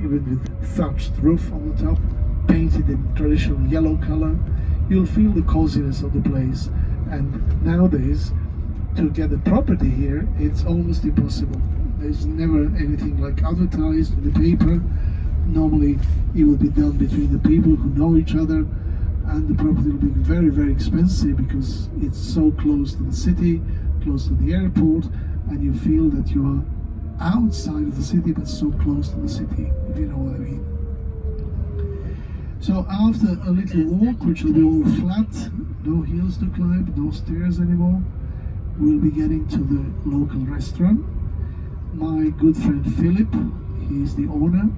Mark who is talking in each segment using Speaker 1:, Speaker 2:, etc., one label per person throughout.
Speaker 1: even with thatched roof on the top, painted in traditional yellow color. You'll feel the coziness of the place. And nowadays, to get a property here, it's almost impossible. There's never anything like advertised in the paper. Normally, it will be done between the people who know each other, and the property will be very, very expensive because it's so close to the city, close to the airport, and you feel that you are outside of the city but so close to the city, if you know what I mean. So after a little walk, which will be all flat, no hills to climb, no stairs anymore, we'll be getting to the local restaurant. My good friend Philip, he's the owner,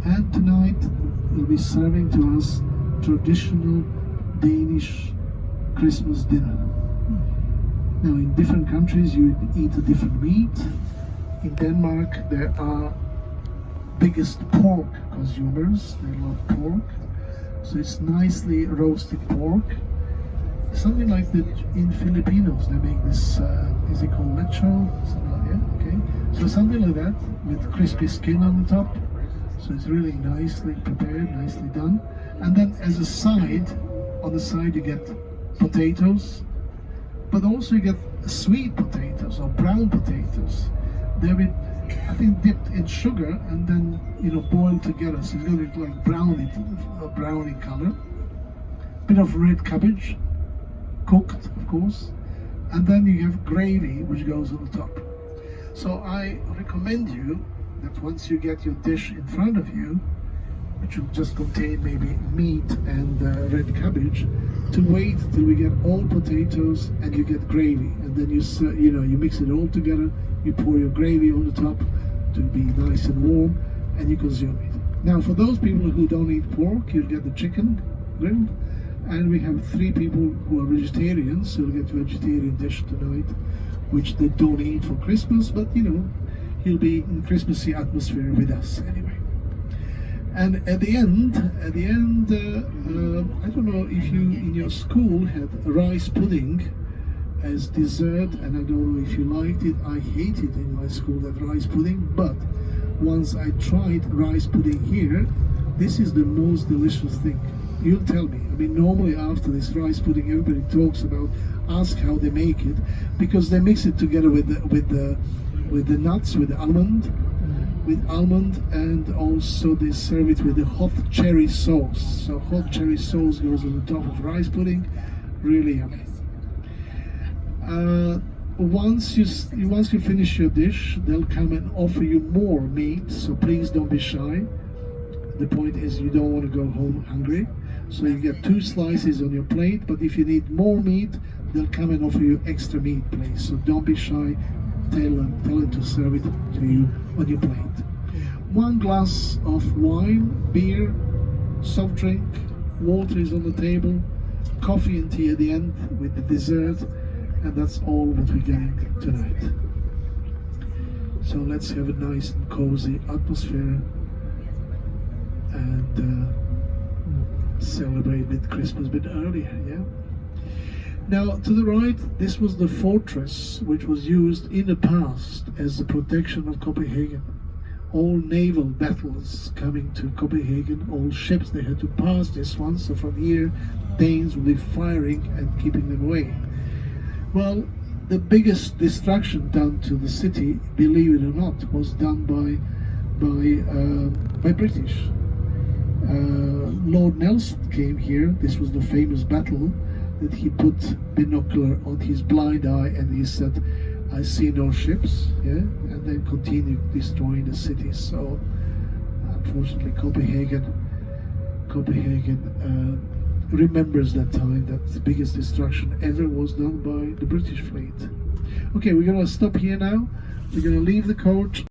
Speaker 1: and tonight he'll be serving to us traditional Danish Christmas dinner. Now in different countries you eat a different meat. In Denmark there are biggest pork consumers, they love pork. So it's nicely roasted pork. Something like that in Filipinos, they make this, is it called lecho? Yeah, okay. So something like that with crispy skin on the top. So it's really nicely prepared, nicely done. And then as a side, on the side you get potatoes, but also you get sweet potatoes or brown potatoes. They've been, I think, dipped in sugar and then, you know, boiled together. So it's going to be like browny color. Bit of red cabbage, cooked, of course. And then you have gravy, which goes on the top. So I recommend you that once you get your dish in front of you, which will just contain maybe meat and red cabbage, to wait till we get all potatoes and you get gravy, and then you mix it all together. You pour your gravy on the top to be nice and warm, and you consume it. Now, for those people who don't eat pork, you'll get the chicken grilled, and we have 3 people who are vegetarians, so you'll get a vegetarian dish tonight, which they don't eat for Christmas, but you know, he'll be in Christmassy atmosphere with us anyway. And at the end, I don't know if you in your school had rice pudding as dessert, and I don't know if you liked it. I hated in my school that rice pudding, but once I tried rice pudding here, this is the most delicious thing. You'll tell me. I mean, normally after this rice pudding, everybody talks about, ask how they make it, because they mix it together with the nuts, with the almond, and also they serve it with the hot cherry sauce. So hot cherry sauce goes on the top of rice pudding, really yummy. Once you finish your dish, they'll come and offer you more meat, so please don't be shy. The point is you don't want to go home hungry, so you get 2 slices on your plate, but if you need more meat, they'll come and offer you extra meat, please. So don't be shy, tell them to serve it to you on your plate. 1 glass of wine, beer, soft drink, water is on the table, coffee and tea at the end with the dessert, and that's all what we're getting tonight. So let's have a nice and cozy atmosphere and celebrate with Christmas a bit earlier, yeah? Now, to the right, this was the fortress which was used in the past as the protection of Copenhagen. All naval battles coming to Copenhagen, all ships, they had to pass this one, so from here, Danes would be firing and keeping them away. Well, the biggest destruction done to the city, believe it or not, was done by British. Lord Nelson came here. This was the famous battle that he put binocular on his blind eye and he said, "I see no ships," yeah, and then continued destroying the city. So, unfortunately, Copenhagen remembers that time, that the biggest destruction ever was done by the British fleet. Okay, we're gonna stop here now. We're gonna leave the coach.